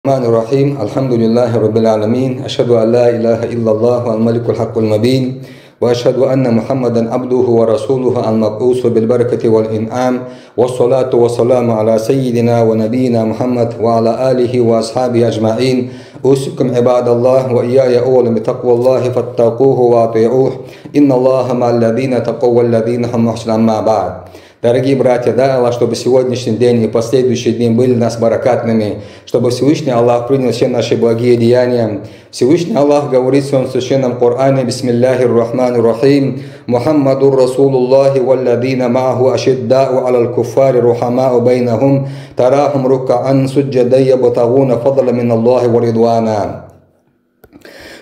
الرحمن الرحيم الحمد لله رب العالمين أشهد أن لا إله إلا الله الملك الحق المبين وأشهد أن محمدا عبده ورسوله المبعوث بالبركة والإنعام والصلاة والسلام على سيدنا ونبينا محمد وعلى آله وأصحابه أجمعين أوصيكم عباد الله وإياي أولا بتقوى الله فاتقوه وأطيعوه إن الله مع الذين تقوا والذين هم محسنون أما بعد. Дорогие братья, дай Аллах, чтобы сегодняшний день и последующие дни были нас баракатными, чтобы Всевышний Аллах принял все наши благие деяния. Всевышний Аллах говорит в своем священном Коране: Бисмиллахир Рахманир Рахим, Мухаммадур Расулуллахи валладина мааху ашиддау алал куффари рухамау байнахум, тарахум руккаан суджадай ябтагуна фадла мин Аллахи ва ридвана.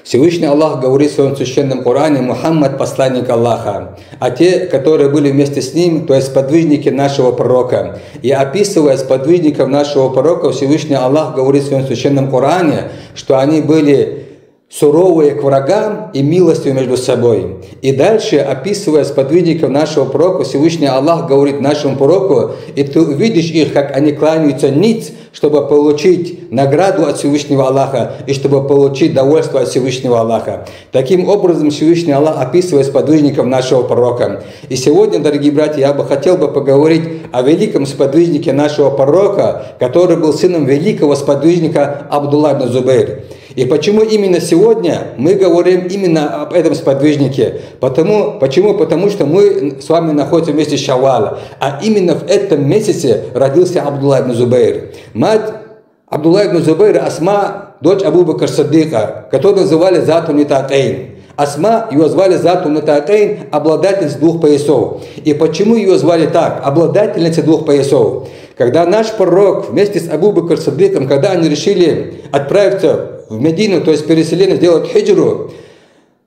Всевышний Аллах говорит в своем священном Коране: Мухаммад – посланник Аллаха, а те, которые были вместе с ним, то есть сподвижники нашего пророка. И описывая сподвижников нашего пророка, Всевышний Аллах говорит в своем священном Коране, что они были суровые к врагам и милостивы между собой. И дальше, описывая сподвижников нашего пророка, Всевышний Аллах говорит нашему пророку: и ты увидишь их, как они кланяются ниц, чтобы получить награду от Всевышнего Аллаха и чтобы получить довольство от Всевышнего Аллаха. Таким образом, Всевышний Аллах описывает сподвижников нашего пророка. И сегодня, дорогие братья, я бы хотел поговорить о великом сподвижнике нашего пророка, который был сыном великого сподвижника Абдулла ибн Зубайр. И почему именно сегодня мы говорим именно об этом сподвижнике? Почему? Потому что мы с вами находимся в месяце Шавваля, а именно в этом месяце родился Абдулла ибн Зубайр. Мать Абдулла ибн Зубайра Асма, дочь Абу Бакр Сиддика, которую называли Зату Нитакейн. Асма, ее звали Зату Нитакейн, обладательница двух поясов. И почему ее звали так, обладательница двух поясов? Когда наш пророк вместе с Абу Бакр Сиддиком, когда они решили отправиться в Медину, то есть переселение, сделать хиджру,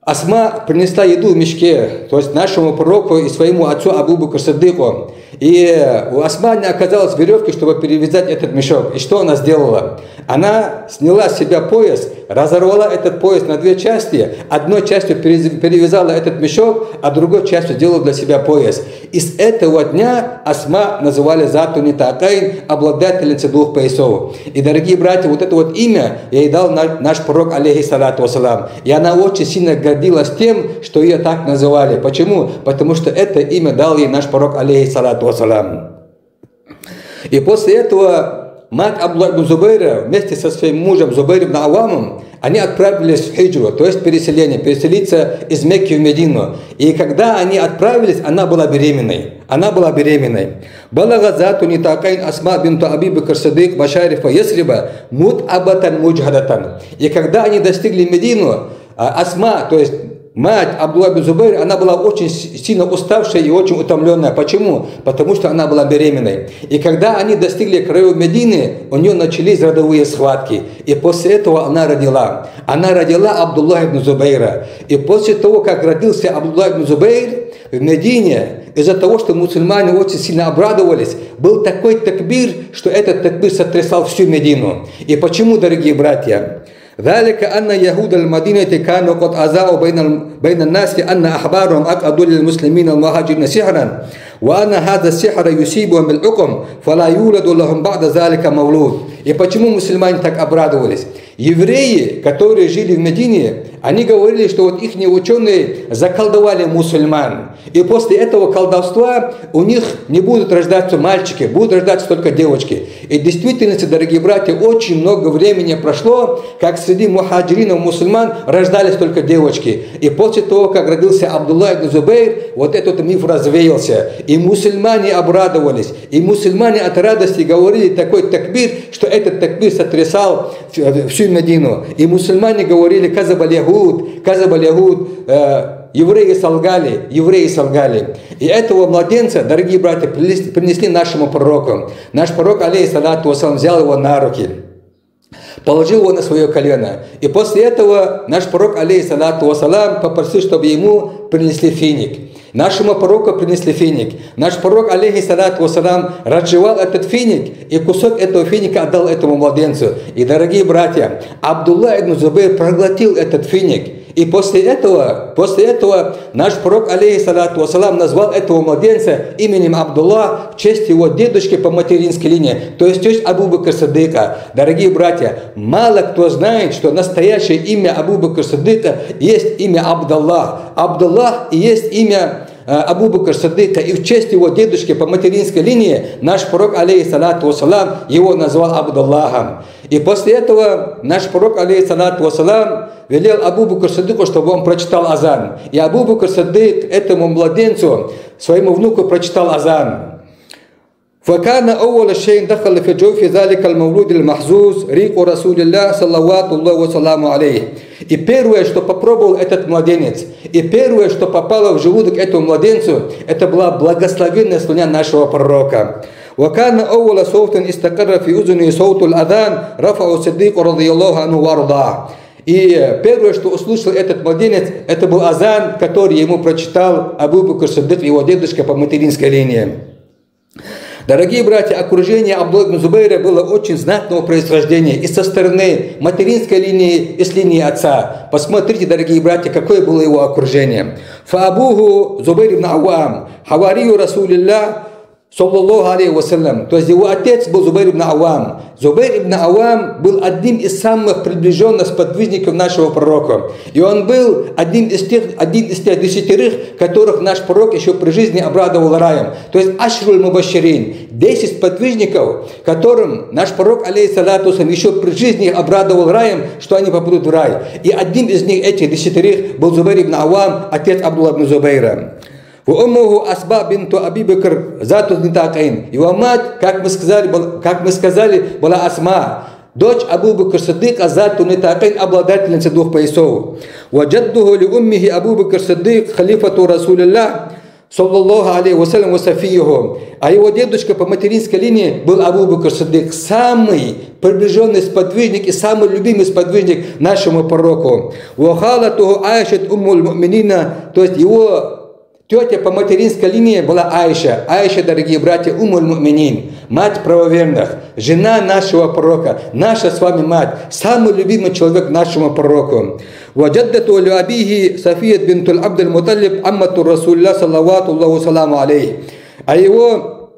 Асма принесла еду в мешке, то есть нашему пророку и своему отцу Абу Бакр Сиддику. И у Асма не оказалось веревки, чтобы перевязать этот мешок. И что она сделала? Она сняла с себя пояс, разорвала этот пояс на две части, одной частью перевязала этот мешок, а другой частью сделала для себя пояс. И с этого дня Асма называли Зату Нитакейн, обладательницей двух поясов. И, дорогие братья, вот это вот имя ей дал наш пророк, алейхиссалату вассалам. И она очень сильно гордилась тем, что ее так называли. Почему? Потому что это имя дал ей наш пророк, алейхиссалату вассалам. И после этого мать Абдулла ибн Зубайра вместе со своим мужем Зубайр ибн Авамом, они отправились в хиджру, то есть переселиться из Мекки в Медину. И когда они отправились, она была беременной. Балага Зату Нитакейн Асма бинту Аби Бакр Сиддик Башарифа Ясриба мут'абатан муджхадатан. И когда они достигли Медину, Асма, то есть мать Абдулла ибн Зубайр, она была очень сильно уставшая и очень утомленная. Почему? Потому что она была беременной. И когда они достигли краев Медины, у нее начались родовые схватки. И после этого она родила. Она родила Абдулла ибн Зубайра. И после того, как родился Абдулла ибн Зубайр, в Медине, из-за того, что мусульмане очень сильно обрадовались, был такой такбир, что этот такбир сотрясал всю Медину. И почему, дорогие братья? ذلك أن يهود المدينة كانوا قد أذاعوا بين الناس أن أحبارهم أقعدوا للمسلمين المهاجرين سحرا وأن هذا السحر يصيبهم بالعقم فلا يولد لهم بعد ذلك مولود. И почему мусульмане так обрадовались? Евреи, которые жили в Медине, они говорили, что вот их ученые заколдовали мусульман. И после этого колдовства у них не будут рождаться мальчики, будут рождаться только девочки. И в действительности, дорогие братья, очень много времени прошло, как среди мухаджиринов мусульман рождались только девочки. И после того, как родился Абдулла ибн Зубайр, вот этот миф развеялся. И мусульмане обрадовались. И мусульмане от радости говорили такой такбир, что этот такбир сотрясал всю Медину. И мусульмане говорили: казабаль ягуд, евреи солгали. И этого младенца, дорогие братья, принесли нашему пророку. Наш пророк, алейхиссалату вассалам, взял его на руки, положил его на свое колено. И после этого наш пророк, алейхиссалату вассалам, попросил, чтобы ему принесли финик. Нашему пророку принесли финик. Наш пророк, алейхиссалату вассалам, разжевал этот финик, и кусок этого финика отдал этому младенцу. И, дорогие братья, Абдулла ибн Зубайр проглотил этот финик. И после этого наш пророк, алейхиссалату вассалам, назвал этого младенца именем Абдулла в честь его дедушки по материнской линии, то есть честь Абу Бакр Сиддика. Дорогие братья, мало кто знает, что настоящее имя Абу Бакр Сиддика есть имя Абдаллах. Абдаллах и есть имя Абу Бакр Сиддика, и в честь его дедушки по материнской линии наш пророк, алейхиссалату вассалам, его назвал Абдаллахом. И после этого наш пророк, алейхиссалату вассалам, велел Абу Бакр Сиддику, чтобы он прочитал азан. И Абу Бакр Сиддик этому младенцу, своему внуку, прочитал азан. فكان أول شيء دخل في جوف ذلك المولود المحظوظ ريق رسول الله صلوات الله وسلامه عليه. И первое, что попробовал этот младенец, и первое, что попало в желудок этому младенцу, это была благословенная слюня нашего пророка. وكان أول صوت استقر في أذنه صوت الأذان رفعه الصديق رضي الله عنه وأرضاه. И первое, что услышал этот младенец, это был азан, который ему прочитал Абу Бакр Сиддик, его дедушка по материнской линии. Дорогие братья, окружение Абдулла ибн Зубайра было очень знатного происхождения и со стороны материнской линии, и с линии отца. Посмотрите, дорогие братья, какое было его окружение. Фаабуху Зубайр ибн Ауам, хаварию Расулилля, саллаллаху алейхи вассалям. То есть его отец был Зубайр ибн Ауам. Зубайр ибн Ауам был одним из самых приближенных сподвижников нашего пророка. И он был один из тех 10, которых наш пророк еще при жизни обрадовал раем. То есть ашруль мубаширин, 10 сподвижников, которым наш пророк, алейхиссалату вассалям, еще при жизни обрадовал раем, что они попадут в рай. И одним из них, этих 10, был Зубайр ибн Ауам, отец Абдулла ибн Зубайра. Его мать, как мы сказали, была Асма, дочь Абу Бакр Сиддика, зату нитакайн, обладательница 2 поясов. Ваджаддуху ли уммихи Абу Бакр Сиддик, халифату Расулилля, саллаллаху алейхи вассалям, васафиюху. А его дедушка по материнской линии был Абу Бакр Сиддик, самый приближенный сподвижник и самый любимый сподвижник нашему пророку. Вахалатуху Айшат уммуль муминина, то есть его тетя по материнской линии была Айша. Айша, дорогие братья, умуль муминин, мать правоверных, жена нашего пророка, наша с вами мать, самый любимый человек нашему пророку. Ваджаддату ли абихи Сафият бинтуль Абдуль Муталиб, аммату Расулля, саллавату Аллаху саламу алейхи. А его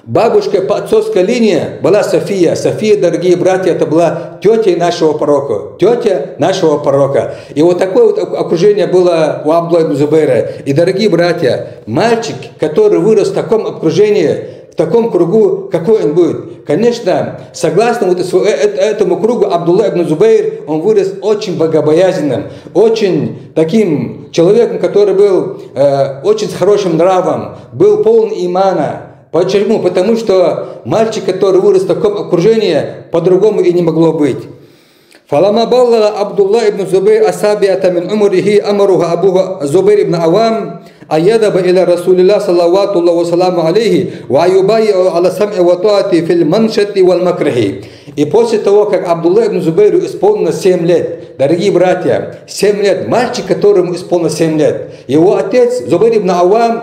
бабушка по отцовской линии была София. София, дорогие братья, это была тетя нашего пророка. Тетя нашего пророка. И вот такое вот окружение было у Абдулла ибн Зубайра. И, дорогие братья, мальчик, который вырос в таком окружении, в таком кругу, какой он будет? Конечно, согласно вот этому кругу, Абдулла ибн Зубайр, он вырос очень богобоязненным, очень таким человеком, который был очень с хорошим нравом, был полон имана. Почему? Потому что мальчик, который вырос в таком окружении, по-другому и не могло быть. فلما بلغ عبد الله بن الزبير السابعة من عمره أمره أبوه الزبير بن عوام أن يذهب إلى رسول الله صلوات الله وسلامه عليه ويبايع على السمع والطاعة في المنشط والمكره. И после того, как Абдулла ибн Зубайру исполнилось 7 лет, дорогие братья, 7 лет, мальчик, которому исполнилось 7 лет, его отец Зубайр ибн Ауам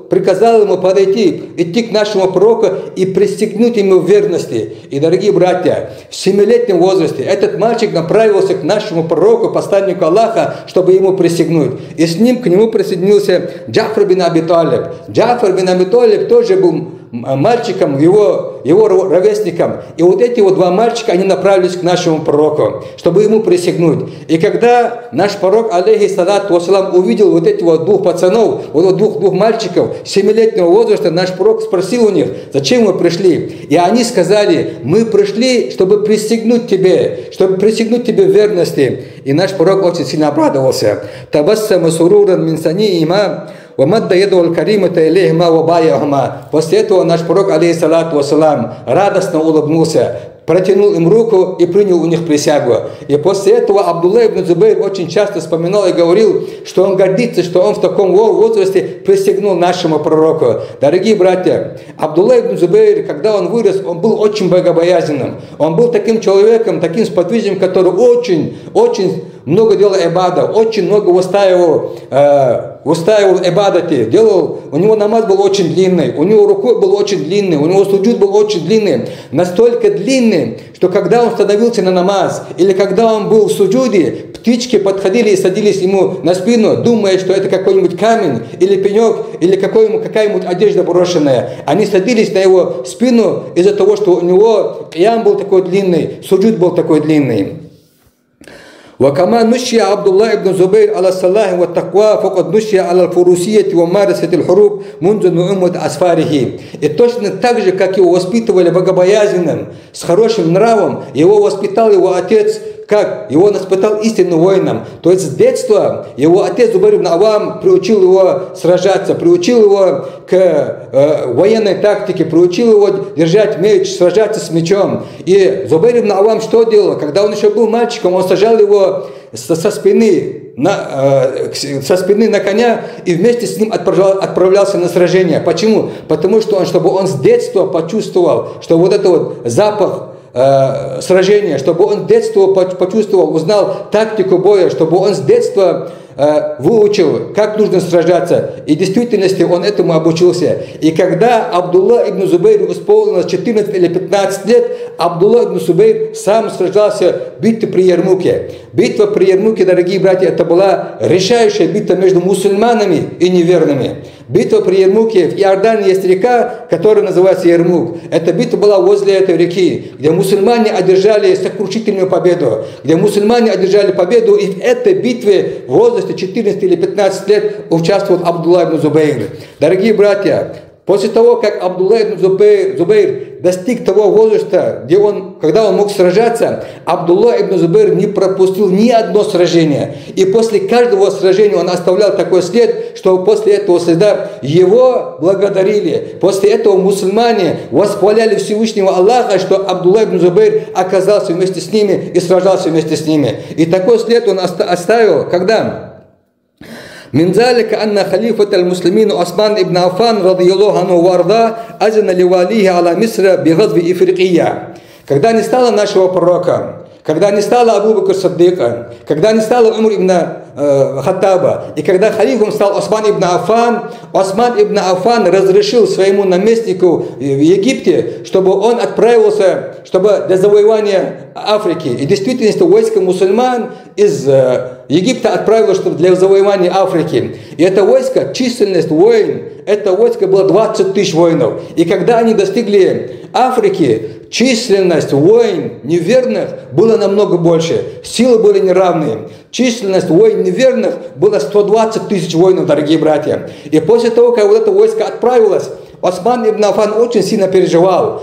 приказал ему подойти, идти к нашему пророку и пристегнуть ему в верности. И, дорогие братья, в 7-летнем возрасте этот мальчик направился к нашему пророку, посланнику Аллаха, чтобы ему пристегнуть. И с ним к нему присоединился Джафар бин Аби Талиб. Джафар бин Аби Талиб тоже был мальчиком, его ровесником. И вот эти вот 2 мальчика, они направились к нашему пророку, чтобы ему присягнуть. И когда наш пророк, алейхиссалату вассалам, увидел вот этих вот 2 пацанов, вот 2 мальчиков 7-летнего возраста, наш пророк спросил у них, зачем вы пришли? И они сказали, мы пришли, чтобы присягнуть тебе в верности. И наш пророк очень сильно обрадовался. Табассама суруран мин саниима. После этого наш пророк, алейхиссалату вассалам, радостно улыбнулся, протянул им руку и принял у них присягу. И после этого Абдулла ибн Зубайр очень часто вспоминал и говорил, что он гордится, что он в таком возрасте присягнул нашему пророку. Дорогие братья, Абдулла ибн Зубайр, когда он вырос, он был очень богобоязненным. Он был таким человеком, таким сподвижником, который очень много делал ибада, очень много выстаивал ибадати, у него намаз был очень длинный, у него рукой был очень длинный, у него суджуд был очень длинный, настолько длинный, что когда он становился на намаз, или когда он был в суджуде, птички подходили и садились ему на спину, думая, что это какой-нибудь камень или пенек, или какая-нибудь одежда брошенная. Они садились на его спину из-за того, что у него ям был такой длинный, суджуд был такой длинный. وكما نشي عبد الله بن زبير على الصلاح والتقوى فقد نشي على الفروسية وممارسة الحروب منذ نعومة أسفاره. И точно так же, как его воспитывали богобоязненным, с хорошим нравом, его воспитал его отец, как его воспитал истинным воином. То есть с детства его отец Зубайр ибн Аввам приучил его сражаться, приучил его к военной тактике, приучил его держать меч, сражаться с мечом. И Зубайр ибн Аввам что делал? Когда он еще был мальчиком, он сажал его со спины на коня и вместе с ним отправлялся на сражение. Почему? Потому что чтобы он с детства почувствовал, что вот это вот запах сражения, чтобы он с детства почувствовал, узнал тактику боя, чтобы он с детства выучил, как нужно сражаться. И в действительности он этому обучился. И когда Абдулла ибн Зубейр исполнилось 14 или 15 лет, Абдулла ибн Зубейр сам сражался в битве при Ярмуке. Битва при Ярмуке, дорогие братья, это была решающая битва между мусульманами и неверными. Битва при Ярмуке, в Иордании есть река, которая называется Ярмук. Эта битва была возле этой реки, где мусульмане одержали сокрушительную победу. Где мусульмане одержали победу, и в этой битве в возрасте 14 или 15 лет участвовал Абдулла ибн Зубейр. Дорогие братья, после того, как Абдулла ибн Зубейр достиг того возраста, когда он мог сражаться, Абдулла ибн Зубейр не пропустил ни одно сражение. И после каждого сражения он оставлял такой след, что после этого следа его благодарили. После этого мусульмане восхваляли Всевышнего Аллаха, что Абдулла ибн Зубейр оказался вместе с ними и сражался вместе с ними. И такой след он оставил, когда... من ذلك أن خليفة المسلمين عثمان ابن عفان رضي الله عنه وارضاه أذن لواليه على مصر بغزو إفريقيا. Когда не стало нашего пророка, когда не стало Абу Бакр Саддика, когда не стало Умар ибн Хаттаба, и когда халифом стал Осман ибн Аффан разрешил своему наместнику в Египте, чтобы он отправился, для завоевания Африки. И в действительности войско мусульман из Египта отправилось для завоевания Африки. И это войско, численность воин, это войско было 20 тысяч воинов. И когда они достигли Африки, численность воин неверных была намного больше. Силы были неравные. Численность воин неверных было 120 тысяч воинов, дорогие братья. И после того, как вот это войско отправилось, Осман ибн Аффан очень сильно переживал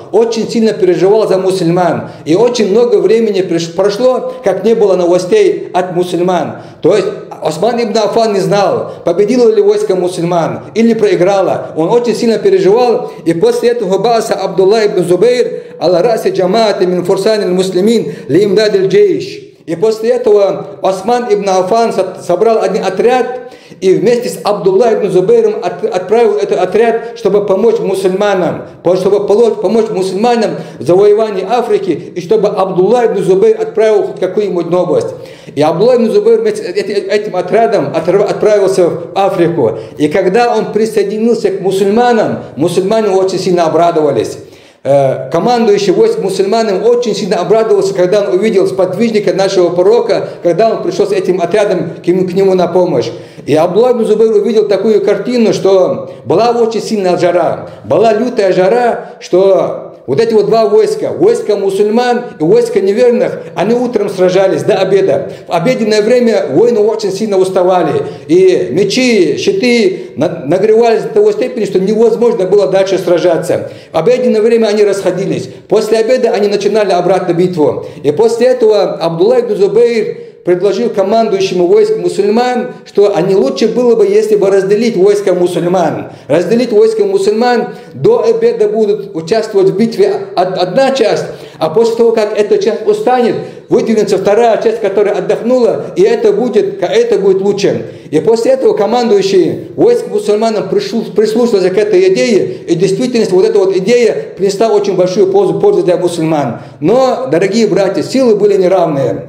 за мусульман. И очень много времени прошло, как не было новостей от мусульман. То есть Осман ибн Аффан не знал, победило ли войско мусульман или проиграло. Он очень сильно переживал. И после этого баса Абдулла ибн Зубейр аля раси джамаати мин фурсан аль-муслимин ли имдад аль-джейш. И после этого Осман ибн Аффан собрал один отряд и вместе с Абдулла ибн Зубейром отправил этот отряд, чтобы помочь мусульманам, в завоевании Африки, и чтобы Абдулла ибн Зубейр отправил хоть какую-нибудь новость. И Абдулла ибн Зубейр вместе с этим отрядом отправился в Африку. И когда он присоединился к мусульманам, мусульмане очень сильно обрадовались. Командующий войск мусульманам очень сильно обрадовался, когда он увидел сподвижника нашего пророка, когда он пришел с этим отрядом к нему на помощь. И Абдулла ибн Зубейр увидел такую картину, что была очень сильная жара, была лютая жара, что вот эти вот два войска, войско мусульман и войско неверных, они утром сражались до обеда. В обеденное время воины очень сильно уставали. И мечи, щиты нагревались до того степени, что невозможно было дальше сражаться. В обеденное время они расходились. После обеда они начинали обратно битву. И после этого Абдулла ибн Зубейр предложил командующему войск мусульман, что лучше было бы, если бы разделить войско мусульман. Разделить войско мусульман, до обеда будут участвовать в битве одна часть, а после того, как эта часть устанет, выдвинется вторая часть, которая отдохнула, и это будет лучше. И после этого командующий войск мусульманам прислушался к этой идее, и в действительности вот эта вот идея принесла очень большую пользу для мусульман. Но, дорогие братья, силы были неравные.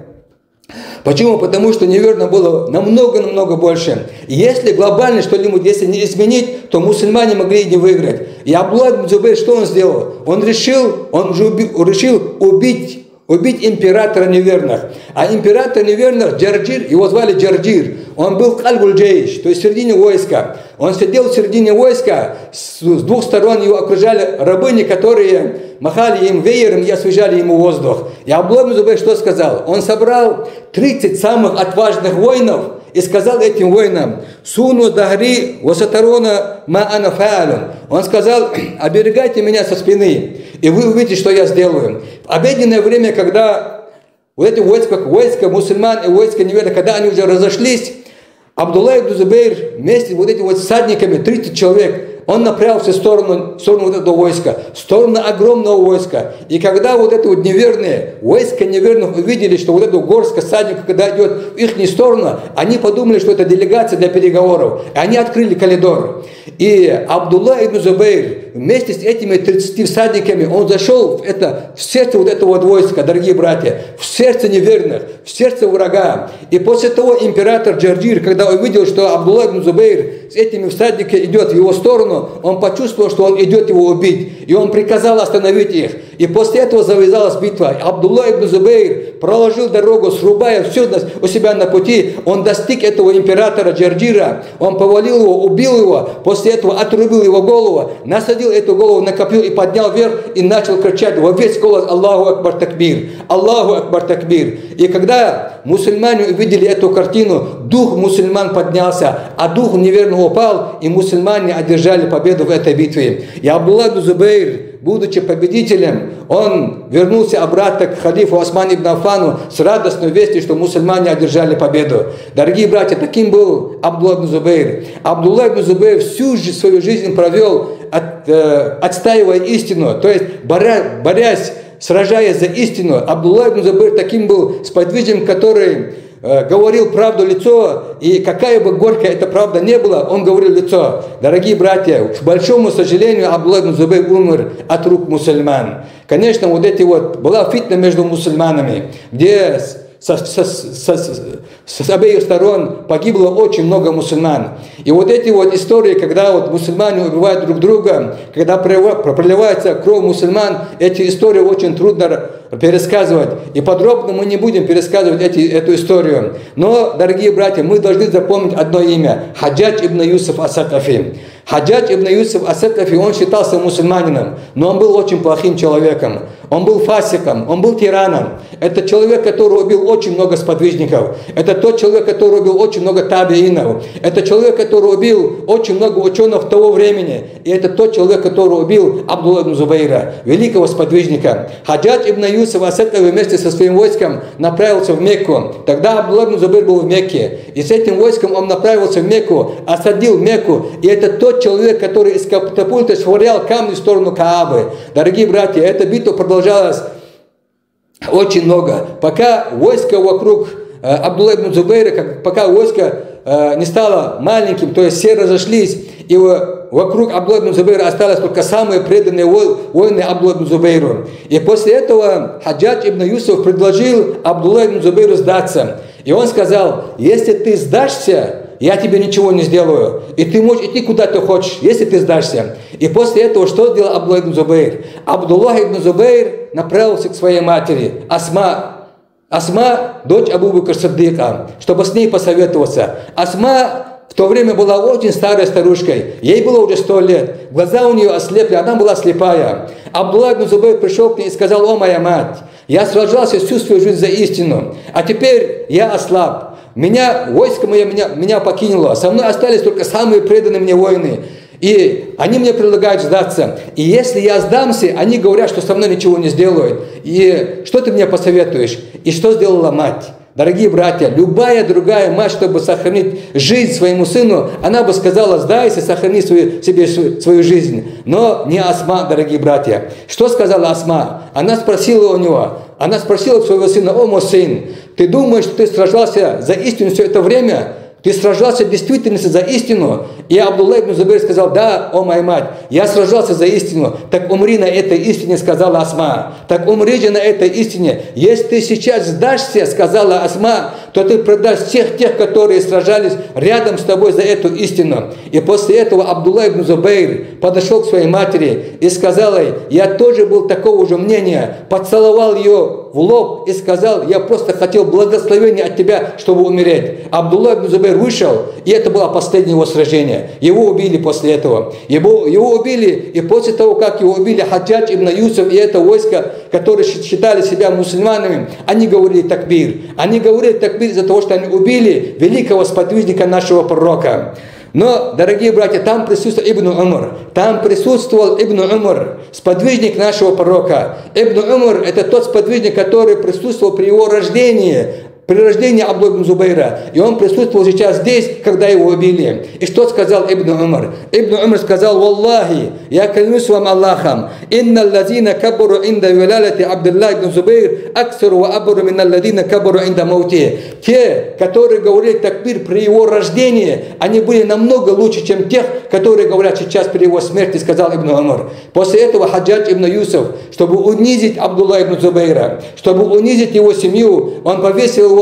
Почему? Потому что неверно было намного больше. И если глобально что-нибудь, если не изменить, то мусульмане могли и не выиграть. И Абдулла ибн Зубейр, что он сделал? Он решил убить убить императора неверных. А император неверных Джарджир, его звали Джарджир, он был в Кальбуль-Джейш, то есть в середине войска. Он сидел в середине войска, с двух сторон его окружали рабыни, которые махали им веером и освежали ему воздух. И Абдулла ибн Зубайр что сказал? Он собрал 30 самых отважных воинов и сказал этим воинам: «Суну дагри васатарона ма ана фаалун». Он сказал: «Оберегайте меня со спины, и вы увидите, что я сделаю». В обеденное время, когда вот эти войска мусульман и войска неверных, когда они уже разошлись, Абдулла ибн Зубайр вместе с вот этими вот всадниками, 30 человек, он направился в сторону вот этого войска, в сторону огромного войска. И когда вот это вот неверные, войска неверных увидели, что вот эта горстка всадников, когда идет в их сторону, они подумали, что это делегация для переговоров. И они открыли коридор. И Абдулла ибн Зубайр вместе с этими 30 всадниками, он зашел в сердце вот этого вот войска, дорогие братья, в сердце неверных, в сердце врага. И после того император Джарджир, когда увидел, что Абдулла ибн Зубайр с этими всадниками идет в его сторону, он почувствовал, что он идет его убить. И он приказал остановить их. И после этого завязалась битва. Абдулла ибн Зубайр проложил дорогу, срубая все у себя на пути. Он достиг этого императора Джарджира. Он повалил его, убил его. После этого отрубил его голову, насадил эту голову на копье и поднял вверх и начал кричать во весь голос: «Аллаху Акбар Такбир! Аллаху Акбар Такбир!» И когда мусульмане увидели эту картину, дух мусульман поднялся, а дух неверного упал, и мусульмане одержали победу в этой битве. И Абдулла ибн Зубайр, будучи победителем, он вернулся обратно к халифу Осману ибн Аффану с радостной вестью, что мусульмане одержали победу. Дорогие братья, таким был Абдулла ибн Зубайр. Абдулла ибн Зубайр всю свою жизнь провел, отстаивая истину, то есть борясь, сражаясь за истину. Абдулла ибн Зубайр таким был сподвижником, который говорил правду в лицо, и какая бы горькая эта правда не была, он говорил в лицо. Дорогие братья, к большому сожалению, Абдулла ибн Зубайр умер от рук мусульман. Конечно, была фитна между мусульманами, где с обеих сторон погибло очень много мусульман. И вот эти вот истории, когда вот мусульмане убивают друг друга, когда проливается кровь мусульман, эти истории очень трудно пересказывать. И подробно мы не будем пересказывать эту историю. Но, дорогие братья, мы должны запомнить одно имя: Хаджадж ибн Юсуф ас-Сакафи. Хаджадж ибн Юсуф ас-Сакафи, он считался мусульманином, но он был очень плохим человеком. Он был фасиком, он был тираном. Это человек, который убил очень много сподвижников. Это тот человек, который убил очень много табиинов. Это человек, который убил очень много ученых того времени. И это тот человек, который убил Абдулла ибн Зубайра, великого сподвижника. Хаджадж ибн Юсуф ас-Сакафи вместе со своим войском направился в Мекку. Тогда Абдулла ибн Зубайр был в Мекке. И с этим войском он направился в Мекку, осадил Мекку. И это тот человек, который из катапульта швырял камни в сторону Каабы. Дорогие братья, эта битва продолжалась очень много, пока войско вокруг Абдулла ибн Зубайра, пока войско не стало маленьким, то есть все разошлись, и вокруг Абдулла ибн Зубайра осталось только самые преданные воины Абдулла ибн Зубайру. И после этого Хаджадж ибн Юсуф предложил Абдулла ибн Зубайру сдаться. И он сказал: если ты сдашься, я тебе ничего не сделаю, и ты можешь идти куда ты хочешь, если ты сдашься. И после этого что сделал Абдулла ибн Зубайр? Абдулла ибн Зубайр направился к своей матери, Асма, дочь Абу Бакр Сиддика, чтобы с ней посоветоваться. Асма в то время была очень старой старушкой, ей было уже 100 лет, глаза у нее ослепли, она была слепая. Абдулла ибн Зубайр пришел к ней и сказал: «О, моя мать, я сражался всю свою жизнь за истину, а теперь я ослаб. Войско меня покинуло, со мной остались только самые преданные мне воины, и они мне предлагают сдаться. И если я сдамся, они говорят, что со мной ничего не сделают. И что ты мне посоветуешь?» И что сделала мать? Дорогие братья, любая другая мать, чтобы сохранить жизнь своему сыну, она бы сказала: сдайся, сохрани себе свою жизнь. Но не Асма, дорогие братья. Что сказала Асма? Она спросила своего сына: «О, мой сын, ты думаешь, что ты сражался за истину все это время? Ты сражался в действительности за истину?» И Абдулла ибн Зубайр сказал: «Да, о моя мать, я сражался за истину». «Так умри на этой истине», сказала Асма. «Так умри же на этой истине. Если ты сейчас сдашься», сказала Асма, то ты предашь всех тех, которые сражались рядом с тобой за эту истину. И после этого Абдулла ибн Зубайр подошел к своей матери и сказал ей: я тоже был такого же мнения, поцеловал ее в лоб и сказал: я просто хотел благословения от тебя, чтобы умереть. Абдулла ибн Зубайр вышел, и это было последнее его сражение. Его убили после этого. Его убили, и после того, как его убили Хаджадж ибн Юсуф и это войско, которые считали себя мусульманами, они говорили такбир. Они говорили такбир из-за того, что они убили великого сподвижника нашего пророка. Но, дорогие братья, там присутствовал Ибн Умар. Там присутствовал Ибн Умар, сподвижник нашего пророка. Ибн Умар – это тот сподвижник, который присутствовал при его рождении, при рождении Абдулла ибн Зубайра. И он присутствовал сейчас здесь, когда его убили. И что сказал Ибн Умар? Ибн Умар сказал: «Валлахи, я клянусь вам Аллахом, инна аллазина кабару инда вилалати Абдулла ибн Зубайр аксару ва абару мин аллазина кабару инда маути». Те, которые говорили такбир при его рождении, они были намного лучше, чем тех, которые говорят сейчас при его смерти, сказал Ибн Умар. После этого Хаджадж ибн Юсуф, чтобы унизить Абдулла ибн Зубайра, чтобы унизить его семью, он повесил его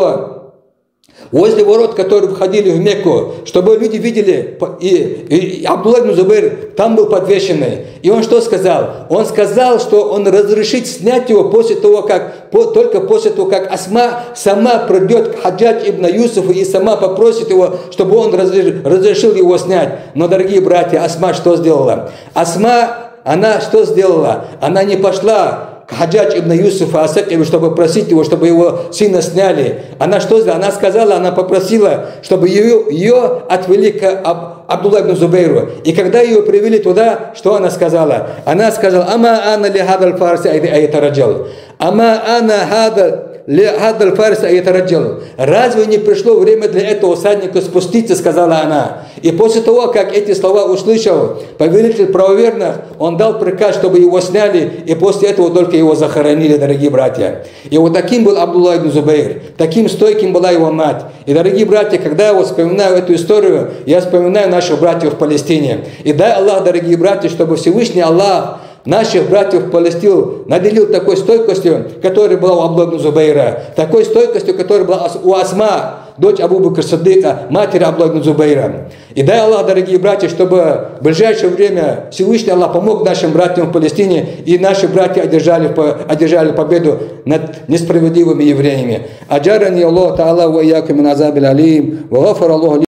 возле ворот, которые входили в Мекку, чтобы люди видели, и Абдулла ибн Зубайр там был подвешенный. И он что сказал? Он сказал, что он разрешит снять его после того, только после того, как Асма сама придет к Хаджадж ибн Юсуфу и сама попросит его, чтобы он разрешил его снять. Но, дорогие братья, Асма что сделала? Асма, она что сделала? Она не пошла к Хаджадж ибн Юсуфа, чтобы просить его, чтобы его сына сняли. Она что сделала? Она сказала, она попросила, чтобы ее отвели к Абдулла ибн Зубайру. И когда ее привели туда, что она сказала? Она сказала: «Ама ана ли хадал фарси аятараджал». «Ама ана хадал фарси аятараджал». Разве не пришло время для этого всадника спуститься, сказала она. И после того, как эти слова услышал повелитель правоверных, он дал приказ, чтобы его сняли, и после этого только его захоронили, дорогие братья. И вот таким был Абдулла ибн Зубайр, таким стойким была его мать. И, дорогие братья, когда я вот вспоминаю эту историю, я вспоминаю наших братьев в Палестине. И дай Аллах, дорогие братья, чтобы Всевышний Аллах наших братьев в Палестину наделил такой стойкостью, которая была у Абдулла ибн Зубайра, такой стойкостью, которая была у Асма, дочь Абу Бакр Сиддика, матери Абдулла ибн Зубайра. И дай Аллах, дорогие братья, чтобы в ближайшее время Всевышний Аллах помог нашим братьям в Палестине, и наши братья одержали победу над несправедливыми евреями. Аджарани Аллах Та'ала ва ияку мин азабил алим, ва гафар Аллаху